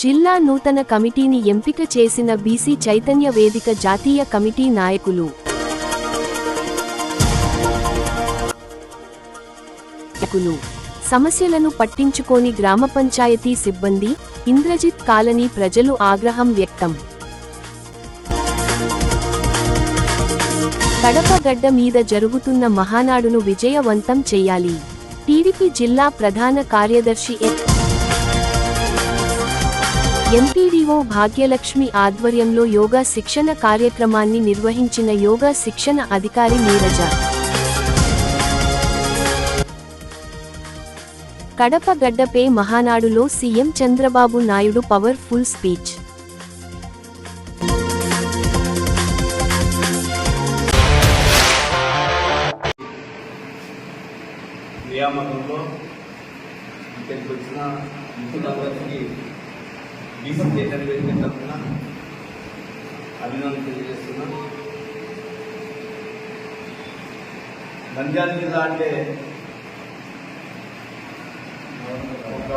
జిల్లా నూతన కమిటీని ఎంపిక చేసిన బీసీ చైతన్య వేదిక జాతీయ కమిటీ నాయకులు. సమస్యలను పట్టించుకోని గ్రామ పంచాయతీ సిబ్బంది, ఇంద్రజిత్ కాలనీ ప్రజలు ఆగ్రహం వ్యక్తం. కడప గడ్డ మీద జరుగుతున్న మహానాడును విజయవంతం చేయాలి. టీడీపీ జిల్లా ప్రధాన కార్యదర్శి ఎంపీడీఓ భాగ్యలక్ష్మి ఆధ్వర్యంలో యోగా శిక్షణ కార్యక్రమాన్ని నిర్వహించిన యోగా శిక్షణ అధికారి నీరజ. కడప గడ్డపై మహానాడులో CM Chandrababu Naidu powerful speech. నియామకంలో ఇక్కడికి వచ్చిన మిత్రులందరికీ బీసీ చైతన్య వేదిక తరఫున అభినందనలు తెలియజేస్తున్నాం. నంద్యాల జిల్లా అంటే ఒక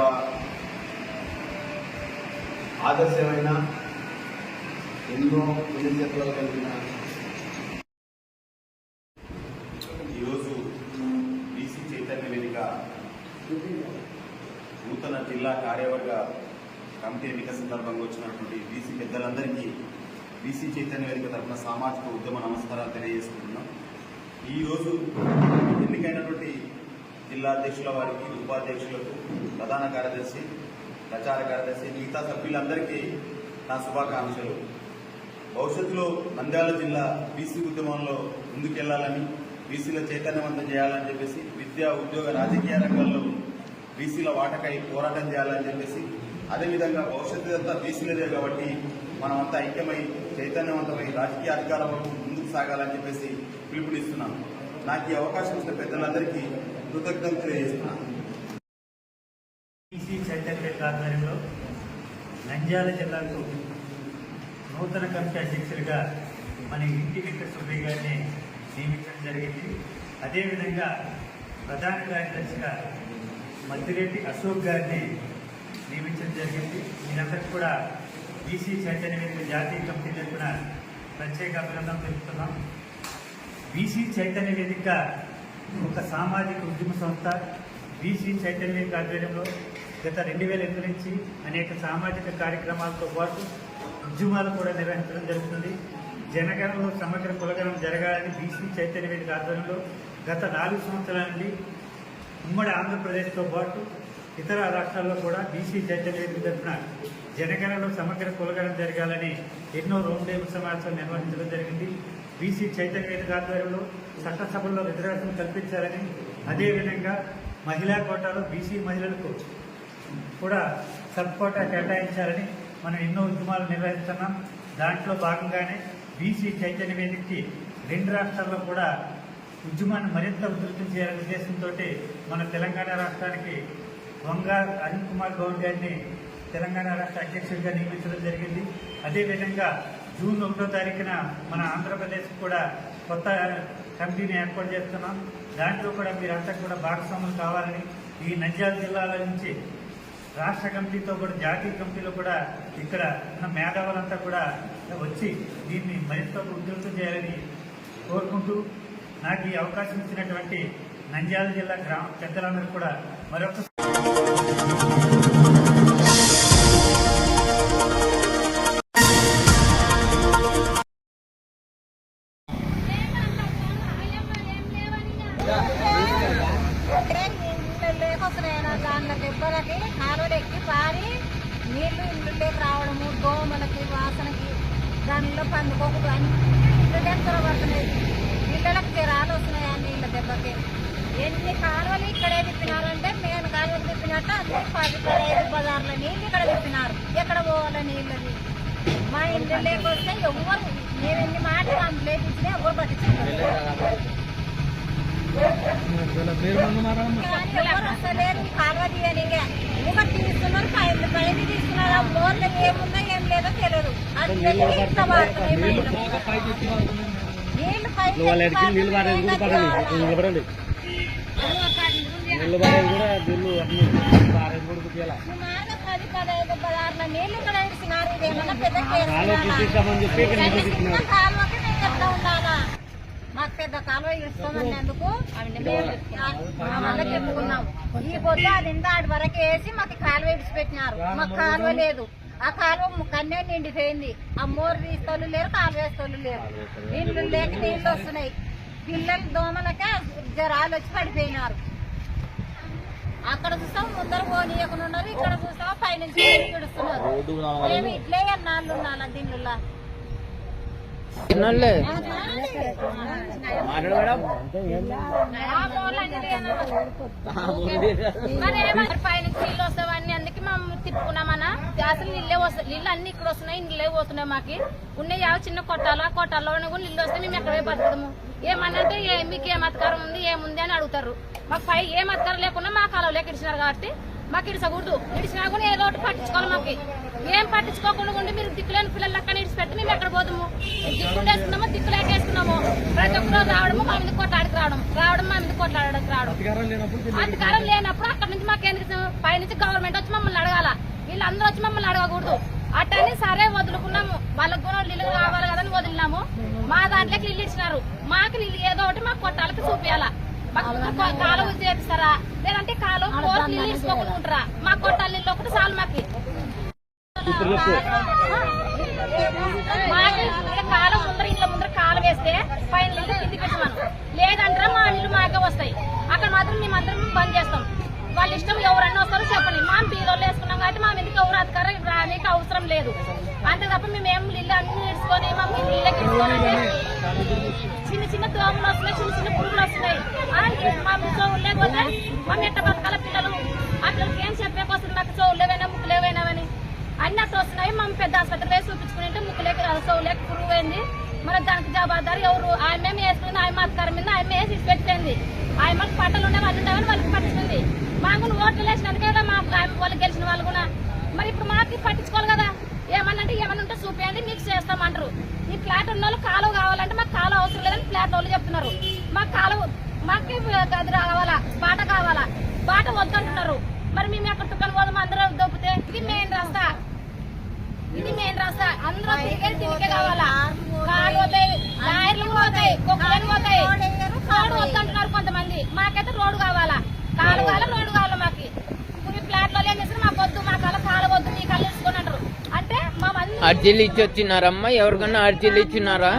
ఆదర్శమైన ఎన్నో పుణ్యక్షేత్రాలు కలిగిన ఈరోజు బీసీ చైతన్య వేదిక నూతన జిల్లా కార్యవర్గ కమిటీ ఎన్నిక సందర్భంగా వచ్చినటువంటి బీసీ పెద్దలందరికీ బీసీ చైతన్య వేదిక తరఫున సామాజిక ఉద్యమ నమస్కారాలు తెలియజేస్తున్నాం. ఈరోజు ఎన్నికైనటువంటి జిల్లా అధ్యక్షుల వారికి, ఉపాధ్యక్షులకు, ప్రధాన కార్యదర్శి, ప్రచార కార్యదర్శి, మిగతా సభ్యులందరికీ నా శుభాకాంక్షలు. భవిష్యత్తులో నంద్యాల జిల్లా బీసీ ఉద్యమంలో ముందుకెళ్లాలని, బీసీల చైతన్యవంతం చేయాలని చెప్పేసి, విద్యా, ఉద్యోగ, రాజకీయ రంగంలో బీసీల వాటకై పోరాటం చేయాలని చెప్పేసి, అదేవిధంగా భవిష్యత్తు అంతా బీసీలదే కాబట్టి మనమంతా ఐక్యమై చైతన్యవంతమై రాజకీయ అధికారంలో ముందుకు సాగాలని చెప్పేసి పిలుపునిస్తున్నాను. నాకు ఈ అవకాశం ఇచ్చిన పెద్దలందరికీ కృతజ్ఞతలు తెలియజేస్తున్నాను. బీసీ చైతన్య ఆధ్వర్యంలో నంద్యాల జిల్లాకు నూతన కమిటీ అధ్యక్షులుగా మన ఇంటి వెంకట సుబ్బయ్య గారిని నియమించడం జరిగింది. అదేవిధంగా ప్రధాన కార్యదర్శిగా మద్దిరెడ్డి అశోక్ గారిని నియమించడం జరిగింది. మీరందరికీ కూడా బీసీ చైతన్య వేదిక జాతీయ కమిటీ తరఫున ప్రత్యేక అభినందనలు తెలుపుతున్నాం. బీసీ చైతన్య వేదిక ఒక సామాజిక ఉద్యమ సంస్థ. బీసీ చైతన్య వేదిక ఆధ్వర్యంలో గత 2008 నుంచి అనేక సామాజిక కార్యక్రమాలతో పాటు ఉద్యమాలు కూడా నిర్వహించడం జరుగుతుంది. జనగణంలో సమగ్ర కులగణం జరగాలని బీసీ చైతన్య వేదిక ఆధ్వర్యంలో గత 4 సంవత్సరాల నుండి ఉమ్మడి ఆంధ్రప్రదేశ్తో పాటు ఇతర రాష్ట్రాల్లో కూడా బీసీ చైతన్య వేదిక తరఫున జనగణంలో సమగ్ర కులగణం జరగాలని ఎన్నో రౌండ్ టేబుల్ సమావేశాలు నిర్వహించడం జరిగింది. బీసీ చైతన్య వేదిక ఆధ్వర్యంలో చట్టసభల్లో రిజర్వేషన్ కల్పించాలని, అదేవిధంగా మహిళా కోటాలో బీసీ మహిళలకు కూడా సబ్ కోటా కేటాయించాలని మనం ఎన్నో ఉద్యమాలు నిర్వహిస్తున్నాం. దాంట్లో భాగంగానే బీసీ చైతన్య వేదికకి 2 రాష్ట్రాల్లో కూడా ఉద్యమాన్ని మరింత ఉధృతం చేయాలనే ఉద్దేశంతో మన తెలంగాణ రాష్ట్రానికి వంగ అరుణ్ కుమార్ గౌడ్ గారిని తెలంగాణ రాష్ట్ర అధ్యక్షుడిగా నియమించడం జరిగింది. అదేవిధంగా జూన్ 1వ తారీఖున మన ఆంధ్రప్రదేశ్ కూడా కొత్త కమిటీని ఏర్పాటు చేస్తున్నాం. దాంట్లో కూడా మీరంతా కూడా భాగస్వాములు కావాలని, ఈ నంద్యాల జిల్లాల నుంచి రాష్ట్ర కమిటీతో కూడా జాతీయ కమిటీలో కూడా ఇక్కడ ఉన్న మేధావులంతా కూడా వచ్చి దీన్ని మరింత ఉధృతం చేయాలని కోరుకుంటూ, నాకు ఈ అవకాశం ఇచ్చినటువంటి నంద్యాల జిల్లా గ్రామ పెద్దలందరూ కూడా మరొక దాంట్లోకి ఎవ్వరికి కాలువలెక్కి పారి నీళ్లు ఇళ్ళకి రావడము, దోమలకి, వాసనకి, దానిలో పందుకోకూడదు అన్ని ఇళ్ళు దెబ్బలు పడుతున్నాయి. ఇళ్ళకి జ్వరాలు వస్తున్నాయి. ఆ నీళ్ళ దెబ్బకి ఎన్ని కాలువలు ఇక్కడే తిప్పినారంటే మేము కాలువలు తిప్పినట్టు అన్ని 10-15 బజార్ల నీళ్ళు ఇక్కడ తిప్పినారు. ఎక్కడ పోవాలి నీళ్ళది? మా ఇళ్ళు లేకొస్తే ఎవరు మేము ఎన్ని మాటలు కంప్లైంట్ ఇచ్చినా ఎవరు పట్టించుకుంటారు. వస్తలేదు కాలువ తీయనిగా ఒకటి తీస్తున్నారు, పైన తీసుకున్నారు. ఆ బోర్లు ఏముందో ఏం లేదో తెలియదు. నీళ్లు 10-15 16 నీళ్ళు ఇక్కడ ఇడిచినారు. ఇదేమన్నా పెద్ద కాలువకి మేము ఎట్లా ఉండాలా? మాకు పెద్ద కాలువ ఇస్తామన్నందుకు మళ్ళీ చెప్పుకున్నాం. ఈ పొద్దు అది ఆడి వరకు వేసి మాకు కాలువ ఇడిచిపెట్టినారు. మాకు కాలువ లేదు. ఆ కాలువ కన్నే నిండిపోయింది. ఆ మోరు తీస్తోళ్ళు లేరు, కాలువ వేస్తోళ్ళు లేరు. నీళ్లు లేక నీళ్ళు వస్తున్నాయి. పిల్లలు దోమలకే జ్వరాలు వచ్చి పడిపోయినారు. అక్కడ చూస్తాం ముందర పోనీయకుండా ఉన్నారు, ఇక్కడ చూస్తాం పైనుంచి ఇడుస్తున్నారు. మేము ఇట్లే ఎన్నాళ్ళు ఉండాలా దీనిలో? పైనుంచి నీళ్ళు వస్తావని అందుకే మేము తిప్పుకున్నామన్నా. అసలు నీళ్ళే వస్తాయి, నీళ్ళు అన్ని ఇక్కడ వస్తున్నాయి, నీళ్ళే పోతున్నాయి. మాకు ఉన్నాయి చిన్న కొట్టాలు, ఆ కొట్టాల్లో కూడా నీళ్ళు వస్తే మేము ఎక్కడే బతుకుతాము. ఏమన్నంటే మీకు ఏం అధికారం ఉంది ఏముంది అని అడుగుతారు. మాకు పై ఏం అధికారం లేకుండా మా కాలంలోకి ఇడిచినారు కాబట్టి మాకు ఇడిచకూడదు. ఇడిచినా కూడా ఏదో ఒకటి పట్టించుకోవాలి. మాకు ఏం పట్టించుకోకుండా ఉండి మీరు దిక్కులేని పిల్లలు అక్కడ ఇడిచిపెట్టి మేము ఎక్కడ పోతాము? దిక్కులు వేసుకున్నాము, దిక్కులేక వేసుకున్నాము. ప్రతి ఒక్కరు రావడము మా మీద కొట్లాడికి రావడం మా మీద కొట్లాడడానికి రావడం. అధికారం లేనప్పుడు అక్కడ నుంచి మాకేందుకు? పైనుంచి గవర్నమెంట్ వచ్చి మమ్మల్ని అడగాల, వీళ్ళందరూ వచ్చి మమ్మల్ని అడగకూడదు. అట్టని సరే వదులుకున్నాము. వాళ్ళకు కూడా నీళ్ళు కావాలి కదని వదిలినాము. మా దాంట్లోకి నీళ్ళు ఇచ్చినారు. మాకు నీళ్ళు ఏదో ఒకటి మాకు కొట్టాలకి చూపించాలా. కాలువ చేపిస్తారా లేదంటే కాలువ నీళ్ళు ఇసుకోకుండా ఉంటారా? మా కొట్టాల నీళ్ళు ఒకటి చాలు. మాకు కాలువ ముందర ఇళ్ళ ముందర కాలు వేస్తే పైన నీళ్ళు కిందికి పెట్టమను, లేదంటారా మా నీళ్ళు మాకే వస్తాయి. అక్కడ మాత్రం మేమందరం బంద్ చేస్తాం. వాళ్ళ ఇష్టం ఎవరన్నా వస్తారో చెప్పండి. మా బీరోళ్ళు వేసుకున్నాం కాబట్టి మా ఎందుకు ఎవరు అధికారం రానికి అవసరం లేదు. అంతే తప్ప మేమేం నీళ్ళు అన్ని ఇడుచుకొని మా నీళ్ళకి ఇడుచుకోనంటే చిన్న చిన్న దోమలు వస్తున్నాయి, చిన్న చిన్న పురుగులు వస్తున్నాయి. మా చోవులు లేకపోతే మా మెట్ట బతకాల పిల్లలు అట్లకి ఏం చెప్పేకొస్తుంది? మాకు చోవులు లేవైనా ముక్కు లేవైనావని అన్ని అట్లా వస్తున్నాయి. మా పెద్ద ఆసుపత్రిలో చూపించుకుంటే ముక్కులేక చోవులేక పురుగు అయింది. మరి దానికి జవాబాదారు ఎవరు? ఆమె వేసుకుంది, ఆమె అధికారం మీద ఆమె వేసి పెట్టింది. ఆమెకు పట్టలు ఉండే వాళ్ళు ఉండేవని వాళ్ళకి పట్టించుకుంది. మాకు ఓట్లు వేసినందుకే కదా మా వాళ్ళు గెలిచిన వాళ్ళు కూడా. మరి ఇప్పుడు మాకు పట్టించుకోవాలి కదా. ఏమన్నంటే ఏమన్నా ఉంటే చూపించండి మీకు చేస్తామంటారు. ఈ ఫ్లాట్ ఉన్న వాళ్ళు కాలువ కావాలంటే మాకు కాలువ అవసరం లేదని ఫ్లాట్ వాళ్ళు చెప్తున్నారు. మాకు కాలువ మాకు గది కావాలా, బాట కావాలా, బాట వద్దంటున్నారు. మరి మేము ఎక్కడ తుక్కని పోదాం? అందరూ దొబ్బితే ఇది మెయిన్ రాస్తా, ఇది మెయిన్ రాస్తా. అందరూ తిరిగే కావాలా. కాలు పోతాయి, లాయర్లు పోతాయి, కుక్కలు పోతాయి. రోడ్డు వద్దంటున్నారు కొంతమంది. మాకైతే రోడ్డు కావాలా, కాలు కావాలా, రోడ్డు కావాలా. మాకు ఈ ఫ్లాట్ లో ఏం చేస్తారు? మాకు వద్దు, మా కళ కాలు వద్దు, మీ కళ్ళు తీసుకొని అంటారు. అంటే మా మంది అర్జీలు ఇచ్చి వచ్చినారమ్మా? ఎవరికన్నా అర్జీలు ఇచ్చినారా?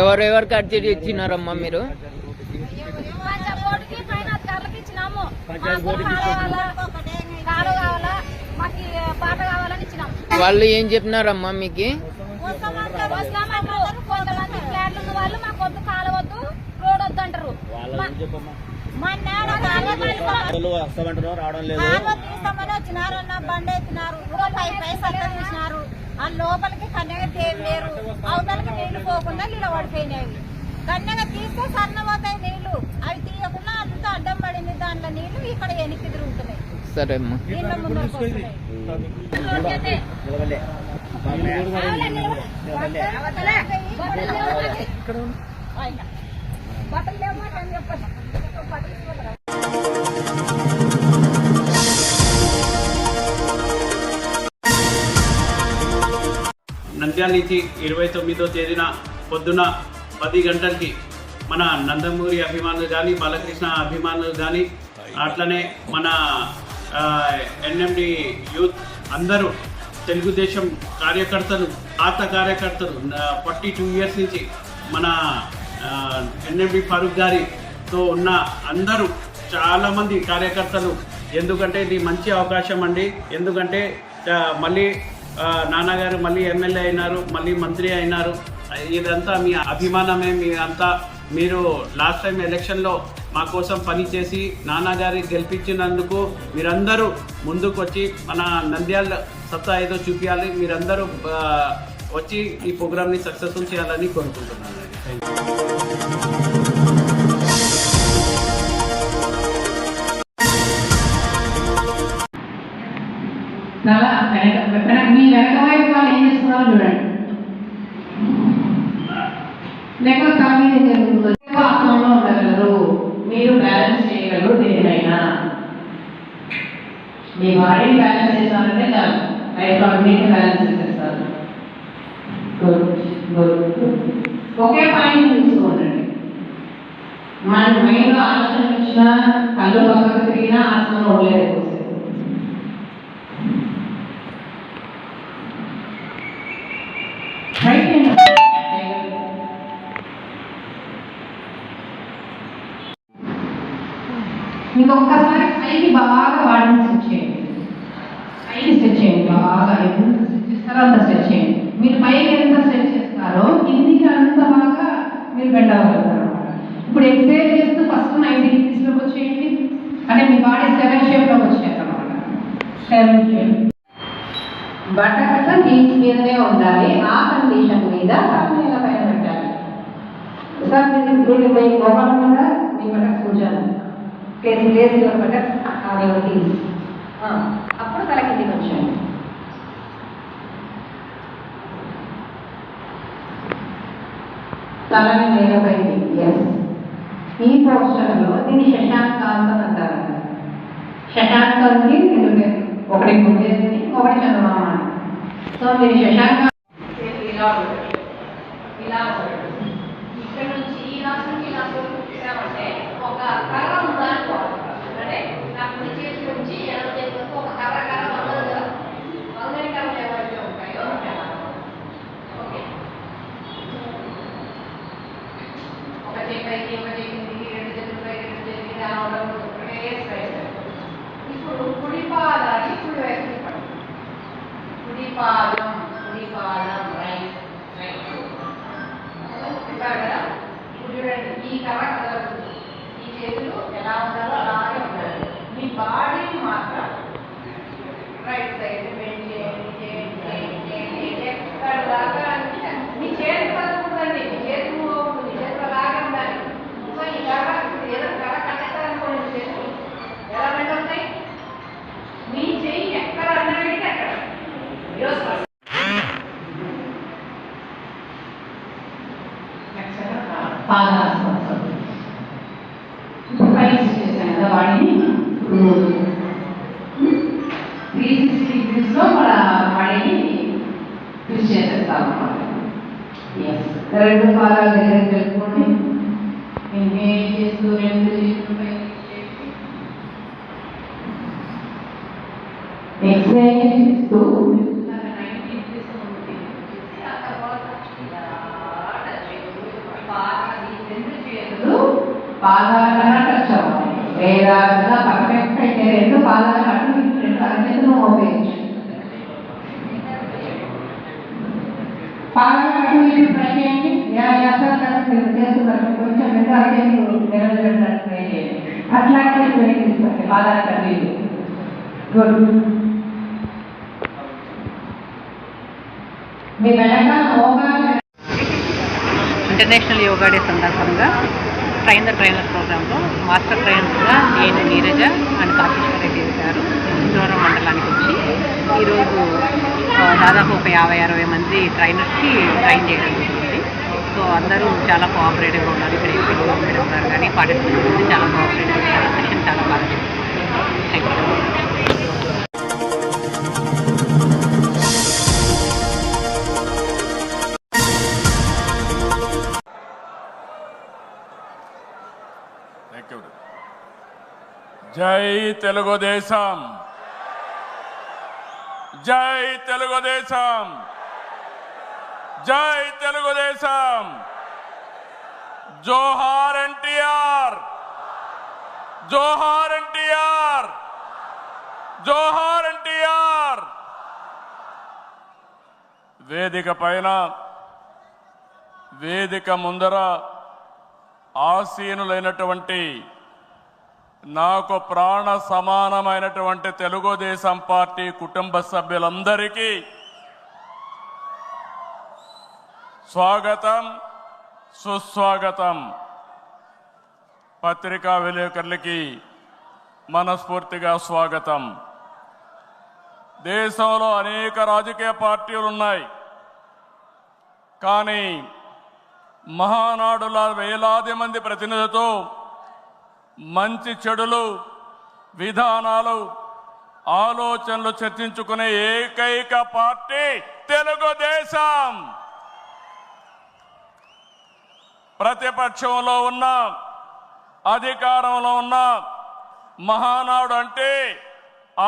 ఎవరెవరికి అర్జీలు ఇచ్చినారమ్మా మీరు? పంచాయతీకి పైన అధికారులకు ఇచ్చినాము. కాలు కావాలా, మాకు బాట కావాలని ఇచ్చినాము. వాళ్ళు ఏం చెప్పినారమ్మా మీకు? వస్తామంటారు. కొంతమంది ఫ్లాట్లు ఉన్న వాళ్ళు మాకు వద్దు, కాలు వద్దు, రోడ్ వద్దు అంటారు. తీస్తామని వచ్చినారు, బండి ఎత్తినారు, పైసలు తీసినారు. ఆ లోపలికి కన్నెగా తేలేరు, అవతలకి నీళ్లు పోకుండా నీళ్ళు పడిపోయినాయి. కన్నెగా తీస్తే సన్న పోతాయి నీళ్లు, అవి తీయకుండా అంతా అడ్డం పడింది. దాంట్లో నీళ్లు ఇక్కడ వెనక్కి తిరుగుతున్నాయి. సరే అమ్మా. నీళ్ళ ముందరకు వస్తున్నాయి. బట్టలు లేవు అని చెప్పండి. నంద్యాల నుంచి 29వ తేదీన పొద్దున 10 గంటలకి మన నందమూరి అభిమానులు కానీ, బాలకృష్ణ అభిమానులు కానీ, అట్లనే మన ఎన్ఎండి యూత్ అందరూ, తెలుగుదేశం కార్యకర్తలు, పాత కార్యకర్తలు 42 ఇయర్స్ నుంచి మన ఎన్ఎండి ఫారూక్ గారితో ఉన్న అందరూ చాలామంది కార్యకర్తలు. ఎందుకంటే ఇది మంచి అవకాశం అండి. ఎందుకంటే మళ్ళీ నాన్నగారు మళ్ళీ ఎమ్మెల్యే అయినారు, మళ్ళీ మంత్రి అయినారు. ఇదంతా మీ అభిమానమే. మీరు లాస్ట్ టైం ఎలక్షన్లో మా కోసం పనిచేసి నాన్నగారి గెలిపించినందుకు మీరందరూ ముందుకు వచ్చి మన నంద్యాల సత్తా ఏదో చూపించాలి. మీరందరూ వచ్చి ఈ ప్రోగ్రామ్ని సక్సెస్ఫుల్ చేయాలని కోరుకుంటున్నాను. మీ వెనక వైపు వాళ్ళు ఏం చేస్తున్నారో చూడండి. లేకపోతే తమ మీద జరుగుతుందో వాస్తవంలో ఉండగలరు, మీరు బ్యాలెన్స్ చేయగలరు దేనికైనా. మీ బాడీని బ్యాలెన్స్ చేస్తారంటే చాలు, లైఫ్లో అన్నింటినీ బ్యాలెన్స్ చేసేస్తారు. Good good good. ఒకే పాయింట్ తీసుకోండి. మన మైండ్లో ఆలోచన వచ్చినా, కళ్ళు పక్కకు తిరిగినా ఆసనం ఉండలేదు. ఇంకొకసారి పైకి బాగా వాడిని స్ట్రెచ్ చేయండి. పైకి స్ట్రెచ్ చేయండి, బాగా ఎంత స్ట్రెచ్ చేస్తారో అంత స్ట్రెచ్ చేయండి. మీరు పైకి ఎంత స్ట్రెచ్ చేస్తారో కిందికి అంత బాగా మీరు బెండ్ అవ్వగలుగుతారు అన్నమాట. ఇప్పుడు ఎక్సర్సైజ్ చేస్తూ ఫస్ట్ 90 degreesలోకి వచ్చేయండి, అంటే మీ బాడీ 7 షేప్లోకి వచ్చేయాలన్నమాట. 7 షేప్. బటర్స్ నీటి మీదనే ఉండాలి. ఆ కండిషన్ మీద నీళ్ళ పైన పెట్టాలి. సార్ మీరు మీ మొబైల్ మీద మీ బటర్స్ కూర్చోండి. Place your butters are your heels. అప్పుడు తల కిందికి వచ్చాను. తలని నేలపైకి. ఎస్, ఈ పోస్టర్లో దీన్ని శశాంకాసన్ అంటారు. శశాంకానికి రెండు పేరు, ఒకటి గుండెని, ఒకటి చంద్రమామ. సో మీరు శశాంక ఇలా ఇలా ఇక్కడ నుంచి ఈ రాష్ట్రం ఈ రాష్ట్రం చూసామంటే ఒక కర్ర ఉందనుకోవాలి. అంటే నాకు కుడి చేతి నుంచి ఎడమ చేతి వరకు ఒక కర్ర వందలు కదా, వందని కర్రలు ఎవరైతే ఉంటాయో ఓకే, ఒక చేతి పైకి ఒక చేతి కిందికి, రెండు చేతులు పైకి రెండు చేతికి రావడం ఒకటే స్ట్రైట్. ఇప్పుడు కుడి పాదాన్ని కుడి వైపు పడు. కుడి పాదం రైట్ రైట్ కదా. ఇప్పుడు చూడండి, ఈ కర్ర కదలదు, ఈ చేతులు ఎలా ఉండాలో అలాగే ఉండాలి. మీ బాడీని మాత్రం రైట్ సైడ్ బెండ్ చేయండి. ఎక్కడ దాకా అంటే మీ చేతి కదలకూడదండి, మీ చేతి మూవ్ అవుతుంది, చేతులు అలాగే ఉండాలి. సో ఈ కర్ర ఇప్పుడు ఏదో కర్ర కట్టేస్తారనుకోండి, మీ చేతులు ఎలా బెండ్ అవుతాయి? మీ చెయ్యి ఎక్కడ అన్నట్టు అక్కడ చేశాను కదా వాడిని. 360 degreesలో మన బాడీని ట్విస్ట్ చేసేస్తాం అన్నమాట. రెండు పాదాల దగ్గర తెలుసుకొని ఇన్హేల్ చేస్తూ రెండు చేతులు ఎక్స్హేల్ చేస్తూ పాదాలన్నా టచ్ అవ్వాలి, లేదా పర్ఫెక్ట్ అయితే రెండు పాదాలు అటు ఇటు రెండు అరచేతులు మోపేయచ్చు. పాదాలు అటు ఇటు ట్రై చేయండి. మీరు చేస్తున్నారు కొంచెం రెండు అరచేతులు నిలబెట్టడానికి ట్రై చేయండి. అట్లాంటి తీసుకోండి పాదాలు అటు ఇటు. గుడ్. మీ వెనక ఇంటర్నేషనల్ యోగా డే సందర్భంగా ట్రైన్ ద ట్రైనర్ ప్రోగ్రాంలో మాస్టర్ ట్రైనర్స్గా నేను నీరజ అండ్ కాశీశ్వర రెడ్డి గారు ఇందూరం మండలానికి వచ్చి ఈరోజు దాదాపు ఒక 50-60 మంది ట్రైనర్స్కి ట్రైన్ చేయడం జరుగుతుంది. సో అందరూ చాలా కోఆపరేటివ్గా ఉన్నారు. ఇక్కడ ఏపీలో మేడం గారు కానీ పార్టిసిపేట్ చాలా కోఆపరేటివ్ ఉన్నారు. సెషన్ చాలా బాగా జరుగుతుంది. Thank you. జై తెలుగుదేశం, జై తెలుగుదేశం, జై తెలుగుదేశం. జోహార్ ఎన్టీఆర్, జోహార్ ఎన్టీఆర్, జోహార్ ఎన్టీఆర్. వేదిక పైన వేదిక ముందర ఆసీనులైనటువంటి నాకు ప్రాణ సమానమైనటువంటి తెలుగుదేశం పార్టీ కుటుంబ సభ్యులందరికీ స్వాగతం, సుస్వాగతం. పత్రికా విలేకరులకి మనస్ఫూర్తిగా స్వాగతం. దేశంలో అనేక రాజకీయ పార్టీలు ఉన్నాయి, కానీ మహానాడుల వేలాది మంది ప్రతినిధులతో మంచి చెడులు విధానాలు ఆలోచనలు చర్చించుకునే ఏకైక పార్టీ తెలుగుదేశం. ప్రతిపక్షంలో ఉన్న అధికారంలో ఉన్న మహానాడు అంటే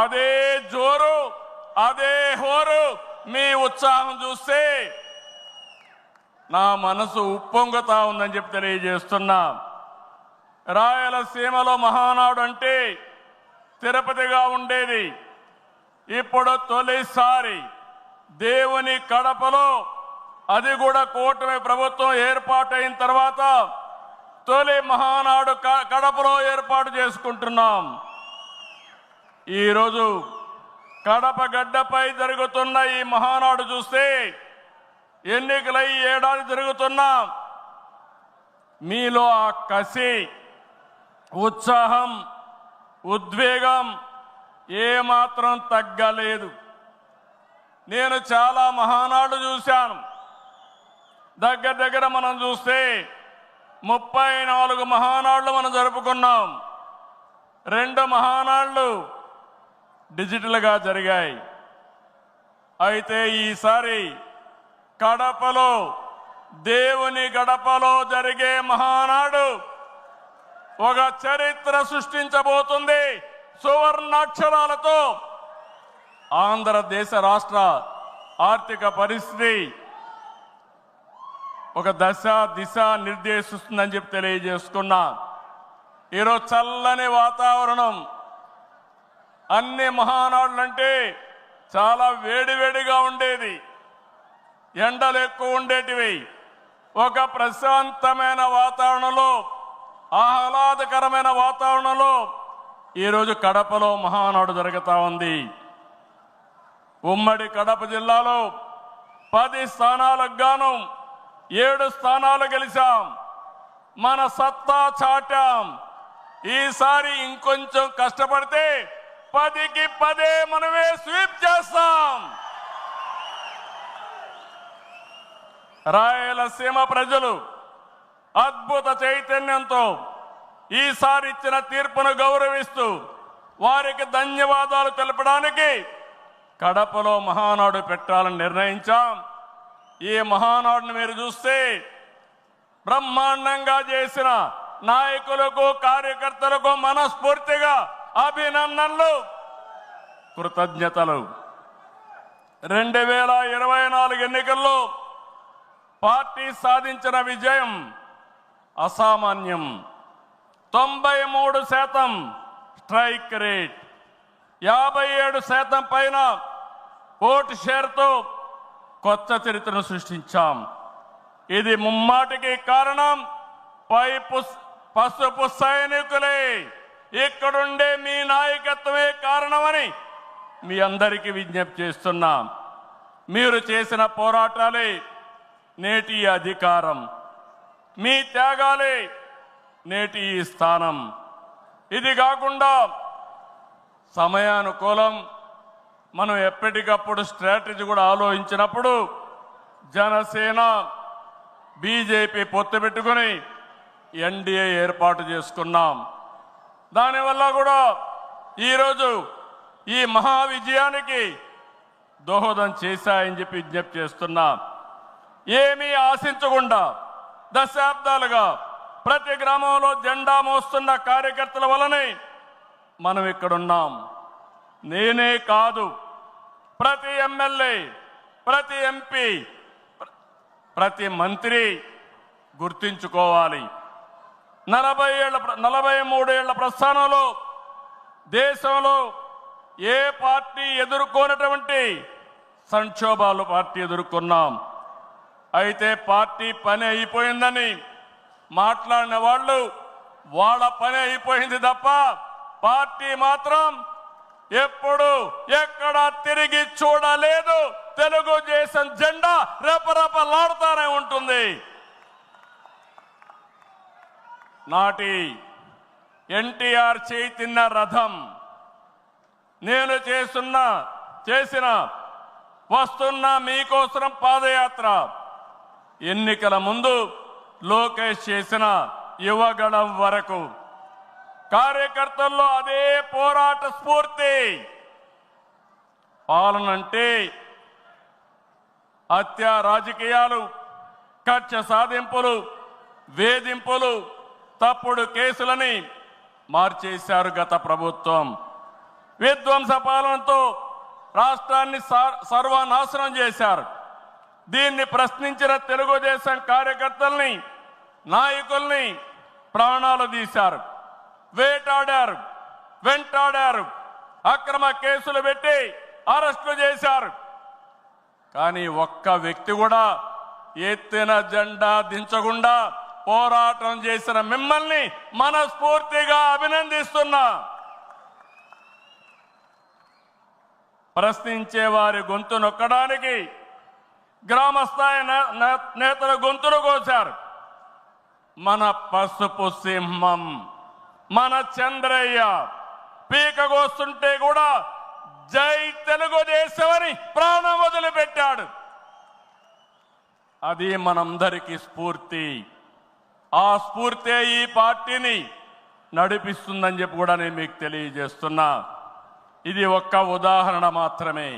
అదే జోరు, అదే హోరు. మీ ఉత్సాహం చూస్తే నా మనసు ఉప్పొంగుతా ఉందని చెప్పి తెలియజేస్తున్నా. రాయలసీమలో మహానాడు అంటే తిరుపతిగా ఉండేది. ఇప్పుడు తొలిసారి దేవుని కడపలో, అది కూడా కూటమి ప్రభుత్వం ఏర్పాటైన తర్వాత తొలి మహానాడు కడపలో ఏర్పాటు చేసుకుంటున్నాం. ఈరోజు కడప గడ్డపై జరుగుతున్న ఈ మహానాడు చూస్తే ఎన్నికలై ఏడాది జరుగుతున్నా మీలో ఆ కసి, ఉత్సాహం, ఉద్వేగం ఏమాత్రం తగ్గలేదు. నేను చాలా మహానాడు చూశాను. దగ్గర మనం చూస్తే 34 మహానాడులు మనం జరుపుకున్నాం. 2 మహానాడులు డిజిటల్గా జరిగాయి. అయితే ఈసారి కడపలో, దేవుని గడపలో జరిగే మహానాడు ఒక చరిత్ర సృష్టించబోతుంది. సువర్ణాక్షరాలతో ఆంధ్రదేశ రాష్ట్ర ఆర్థిక పరిస్థితి ఒక దిశ నిర్దేశిస్తుందని చెప్పి తెలియజేసుకున్నా. ఈరోజు చల్లని వాతావరణం. అన్ని మహానాడులంటే చాలా వేడివేడిగా ఉండేది, ఎండలు ఎక్కువ ఉండేటివి. ఒక ప్రశాంతమైన వాతావరణంలో, ఆహ్లాదకరమైన వాతావరణంలో ఈరోజు కడపలో మహానాడు జరుగుతూ ఉంది. ఉమ్మడి కడప జిల్లాలో 10 స్థానాలకు గాను 7 స్థానాలు గెలిచాం. మన సత్తా చాటాం. ఈసారి ఇంకొంచెం కష్టపడితే 10కి 10 మనమే స్వీప్ చేస్తాం. రాయలసీమ ప్రజలు అద్భుత చైతన్యంతో ఈసారి ఇచ్చిన తీర్పును గౌరవిస్తూ వారికి ధన్యవాదాలు తెలపడానికి కడపలో మహానాడు పెట్టాలని నిర్ణయించాం. ఈ మహానాడును మీరు చూస్తే బ్రహ్మాండంగా చేసిన నాయకులకు, కార్యకర్తలకు మనస్ఫూర్తిగా అభినందనలు, కృతజ్ఞతలు. 2024 ఎన్నికల్లో పార్టీ సాధించిన విజయం అసామాన్యం. 93% స్ట్రైక్ రేట్, 57% పైన ఓటు షేర్తో కొత్త చరిత్రను సృష్టించాం. ఇది ముమ్మాటికి కారణం పసుపు సైనికులే. ఇక్కడుండే మీ నాయకత్వమే కారణమని మీ అందరికీ విజ్ఞప్తి చేస్తున్నాం. మీరు చేసిన పోరాటాలే నేటి అధికారం, మీ త్యాగాలే నేటి ఈ స్థానం. ఇది కాకుండా సమయానుకూలం మనం ఎప్పటికప్పుడు స్ట్రాటజీ కూడా ఆలోచించినప్పుడు జనసేన, బీజేపీ పొత్తు పెట్టుకుని ఎన్డీఏ ఏర్పాటు చేసుకున్నాం. దానివల్ల కూడా ఈరోజు ఈ మహా విజయానికి దోహదం చేశాయని చెప్పి విజ్ఞప్తి చేస్తున్నా. ఏమీ ఆశించకుండా దశాబ్దాలుగా ప్రతి గ్రామంలో జెండా మోస్తున్న కార్యకర్తల వల్లనే మనం ఇక్కడున్నాం. నేనే కాదు, ప్రతి ఎమ్మెల్యే, ప్రతి ఎంపీ, ప్రతి మంత్రి గుర్తించుకోవాలి. 43 ఏళ్ల ప్రస్థానంలో దేశంలో ఏ పార్టీ ఎదుర్కొన్నటువంటి సంక్షోభాలు పార్టీ ఎదుర్కొన్నాం. అయితే పార్టీ పని అయిపోయిందని మాట్లాడిన వాళ్ళు వాళ్ళ పని అయిపోయింది తప్ప పార్టీ మాత్రం ఎప్పుడు ఎక్కడ తిరిగి చూడలేదు. తెలుగుదేశం జెండా రెపరెపలాడుతూనే ఉంటుంది. నాటి ఎన్టీఆర్ చైతన్య రథం నేను చేసిన వస్తున్న మీకోసం పాదయాత్ర, ఎన్నికల ముందు లోకేష్ చేసిన యువగళం వరకు కార్యకర్తల్లో అదే పోరాట స్ఫూర్తి. పాలన అంటే హత్య రాజకీయాలు, కక్ష సాధింపులు, వేధింపులు, తప్పుడు కేసులని మార్చేశారు గత ప్రభుత్వం. విధ్వంస పాలనతో రాష్ట్రాన్ని సర్వనాశనం చేశారు. దీన్ని ప్రశ్నించిన తెలుగుదేశం కార్యకర్తల్ని, నాయకుల్ని ప్రాణాలు తీశారు, వేటాడారు, వెంటాడారు, అక్రమ కేసులు పెట్టి అరెస్టులు చేశారు. కానీ ఒక్క వ్యక్తి కూడా ఎత్తిన జెండా దించకుండా పోరాటం చేసిన మిమ్మల్ని మనస్ఫూర్తిగా అభినందిస్తున్నా. ప్రశ్నించే వారి గొంతు నొక్కడానికి గ్రామస్థాయి నేతల గొంతులు కోశారు. మన పసుపు సింహం, మన చంద్రయ్య పీకగోస్తుంటే కూడా జై తెలుగుదేశం అని ప్రాణం వదిలిపెట్టాడు. అది మనందరికీ స్ఫూర్తి. ఆ స్ఫూర్తే ఈ పార్టీని నడిపిస్తుందని చెప్పి కూడా నేను మీకు తెలియజేస్తున్నా. ఇది ఒక్క ఉదాహరణ మాత్రమే.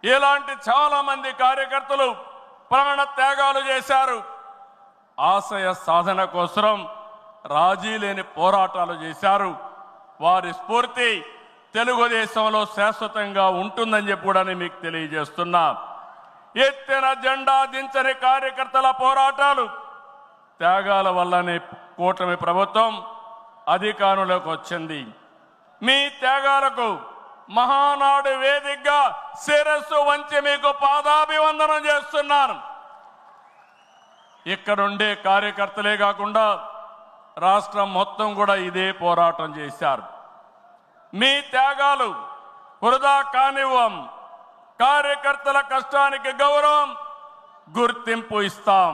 ఇలాంటి చాలా మంది కార్యకర్తలు ప్రాణ త్యాగాలు చేశారు. ఆశయ సాధన కోసం రాజీ లేని పోరాటాలు చేశారు. వారి స్ఫూర్తి తెలుగుదేశంలో శాశ్వతంగా ఉంటుందని చెప్పి కూడా నేను మీకు తెలియజేస్తున్నా. ఎత్తిన జెండా దించని కార్యకర్తల పోరాటాలు, త్యాగాల వల్లనే కూటమి ప్రభుత్వం అధికారంలోకి వచ్చింది. మీ త్యాగాలకు మహానాడు వేదికగా శిరస్సు వంచి మీకు పాదాభివందనం చేస్తున్నాను. ఇక్కడుండే కార్యకర్తలే కాకుండా రాష్ట్రం మొత్తం కూడా ఇదే పోరాటం చేశారు. మీ త్యాగాలు వృధా కానివ్వం. కార్యకర్తల కష్టానికి గౌరవం, గుర్తింపు ఇస్తాం,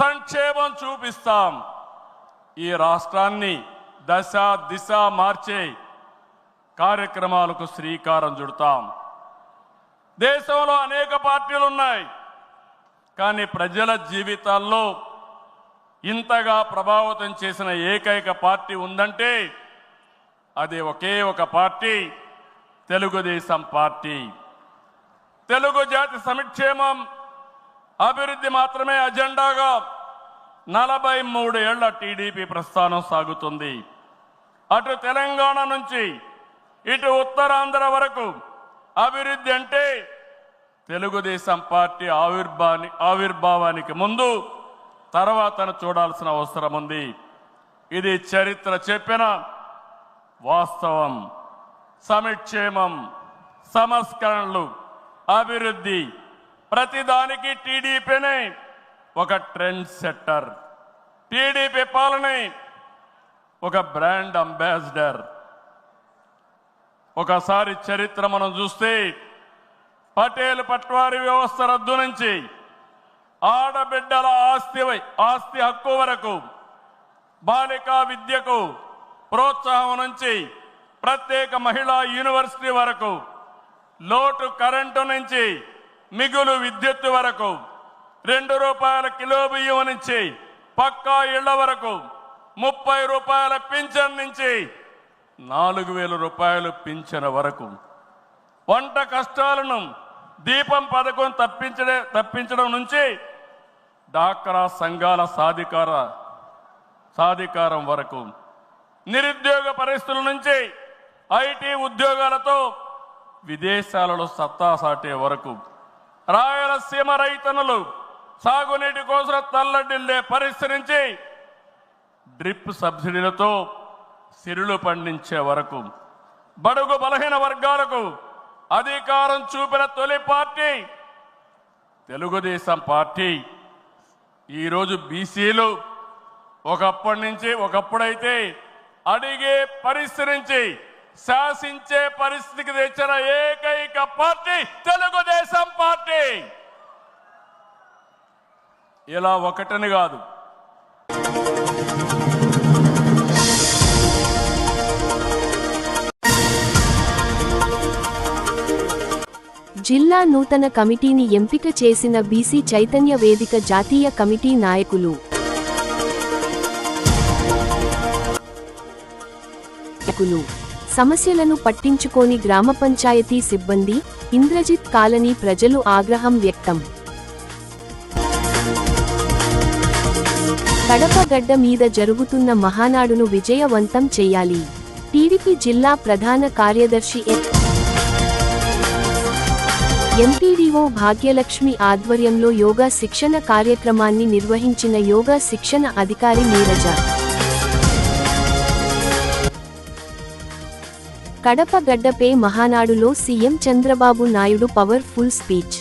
సంక్షేమం చూపిస్తాం. ఈ రాష్ట్రాన్ని దశ దిశ మార్చే కార్యక్రమాలకు శ్రీకారం చుడతాం. దేశంలో అనేక పార్టీలు ఉన్నాయి, కానీ ప్రజల జీవితాల్లో ఇంతగా ప్రభావితం చేసిన ఏకైక పార్టీ ఉందంటే అది ఒకే ఒక పార్టీ, తెలుగుదేశం పార్టీ. తెలుగు జాతి సంక్షేమం, అభివృద్ధి మాత్రమే అజెండాగా 43 ఏళ్ల టీడీపీ ప్రస్థానం సాగుతుంది. అటు తెలంగాణ నుంచి ఇటు ఉత్తరాంధ్ర వరకు అభివృద్ధి అంటే తెలుగుదేశం పార్టీ ఆవిర్భావానికి ముందు తర్వాతను చూడాల్సిన అవసరం ఉంది. ఇది చరిత్ర చెప్పిన వాస్తవం. సంక్షేమం, సంస్కరణలు, అభివృద్ధి, ప్రతిదానికి టీడీపీనే ఒక ట్రెండ్ సెట్టర్. టీడీపీ పాలనే ఒక బ్రాండ్ అంబాసిడర్. ఒకసారి చరిత్ర మనం చూస్తే పటేల్ పట్వారీ వ్యవస్థ రద్దు నుంచి ఆడబిడ్డల ఆస్తి హక్కు వరకు, బాలికా విద్యకు ప్రోత్సాహం నుంచి ప్రత్యేక మహిళా యూనివర్సిటీ వరకు, లోటు కరెంటు నుంచి మిగులు విద్యుత్ వరకు, ₹2 కిలో బియ్యం నుంచి పక్కా ఇళ్ల వరకు, ₹30 పింఛన్ నుంచి ₹4,000 పింఛన్ వరకు, వంట కష్టాలను దీపం పథకం తప్పించడం నుంచి డాక్రా సంఘాల సాధికారం వరకు, నిరుద్యోగ పరిస్థితుల నుంచి ఐటీ ఉద్యోగాలతో విదేశాలలో సత్తా సాటే వరకు, రాయలసీమ రైతన్నులు సాగునీటి కోసం తల్లడిల్లే పరిస్థితి నుంచి డ్రిప్ సబ్సిడీలతో సిరులు పండించే వరకు, బడుగు బలహీన వర్గాలకు అధికారం చూపిన తొలి పార్టీ తెలుగుదేశం పార్టీ. ఈరోజు బీసీలు ఒకప్పుడైతే అడిగే పరిస్థితి నుంచి శాసించే పరిస్థితికి తెచ్చిన ఏకైక పార్టీ తెలుగుదేశం పార్టీ. ఇలా ఒకటని కాదు, జిల్లా నూతన కమిటీని ఎంపిక చేసిన బీసీ చైతన్య వేదిక జాతీయ కమిటీ నాయకులు సమస్యలను పట్టించుకోని గ్రామ పంచాయతీ సిబ్బంది ఇంద్రజిత్ కాలనీ ప్రజలు ఆగ్రహం వ్యక్తం. కడప గడ్డ మీద జరుగుతున్న మహానాడును విజయవంతం చేయాలి. టీడీపీ జిల్లా ప్రధాన కార్యదర్శి ఎంపీడీఓ భాగ్యలక్ష్మి ఆధ్వర్యంలో యోగా శిక్షణ కార్యక్రమాన్ని నిర్వహించిన యోగా శిక్షణ అధికారి నీరజ. కడప గడ్డపై మహానాడులో CM Chandrababu Naidu powerful speech.